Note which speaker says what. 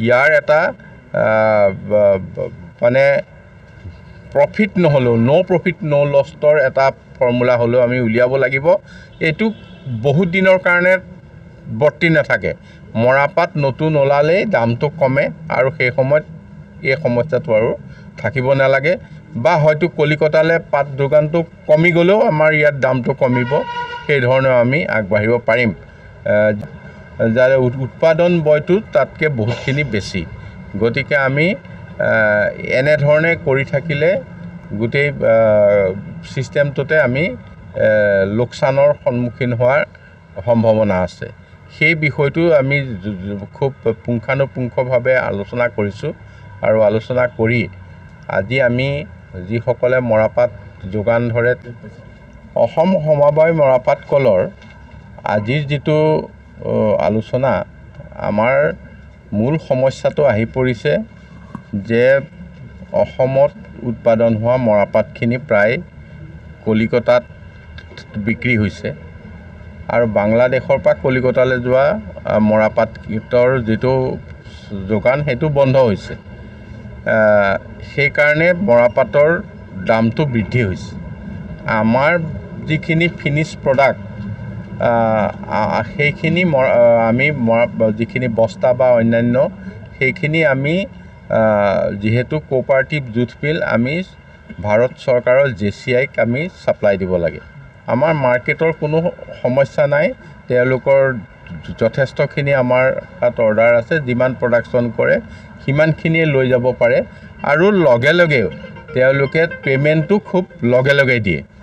Speaker 1: ইয়াৰ এটা মানে প্ৰফিট নহ'লেও প্ৰফিট লছৰ এটা ফৰ্মুলা হ'লেও আমি উলিয়াব লাগিব। এইটো বহুত দিনৰ কাৰণে বৰ্তি নাথাকে। মৰাপাট নতুন ওলালেই দামটো কমে আৰু সেই সময়ত এই সমস্যাটো আৰু থাকিব নালাগে, বা হয়তো কলিকতালৈ পাট যোগানটো কমি গ'লেও আমাৰ ইয়াত দামটো কমিব। সেই ধৰণে আমি আগবাঢ়িব পাৰিম। যাৰ উৎপাদন বয়টো তাতকৈ বহুতখিনি বেছি। গতিকে আমি এনেধৰণে কৰি থাকিলে গোটেই ছিষ্টেমটোতে আমি লোকচানৰ সন্মুখীন হোৱাৰ সম্ভাৱনা আছে। সেই বিষয়টো আমি খুব পুংখানুপুংখভাৱে আলোচনা কৰিছোঁ আৰু আলোচনা কৰি আজি আমি যিসকলে মৰাপাট যোগান ধৰে, অসম সমবায় মৰাপাট কলৰ আজিৰ যিটো আলোচনা, আমাৰ মূল সমস্যাটো আহি পৰিছে যে অসমত উৎপাদন হোৱা মৰাপাটখিনি প্ৰায় কলিকতাত বিক্ৰী হৈছে আৰু বাংলাদেশৰ পৰা কলিকতালৈ যোৱা মৰাপাটৰ যিটো যোগান সেইটো বন্ধ হৈছে। সেইকাৰণে মৰাপাটৰ দামটো বৃদ্ধি হৈছে। আমাৰ যিখিনি ফিনিছ প্ৰডাক্ট সেইখিনি আমি যিখিনি বস্তা বা অন্যান্য সেইখিনি আমি যিহেতু কোঅপাৰেটিভ জুট মিল আমি ভাৰত চৰকাৰৰ JCIক আমি ছাপ্লাই দিব লাগে। আমাৰ মাৰ্কেটৰ কোনো সমস্যা নাই। তেওঁলোকৰ যথেষ্টখিনি আমাৰ তাত অৰ্ডাৰ আছে। যিমান প্ৰডাকশ্যন কৰে সিমানখিনিয়ে লৈ যাব পাৰে আৰু লগে লগে তেওঁলোকে পে'মেণ্টটো খুব লগে লগে দিয়ে।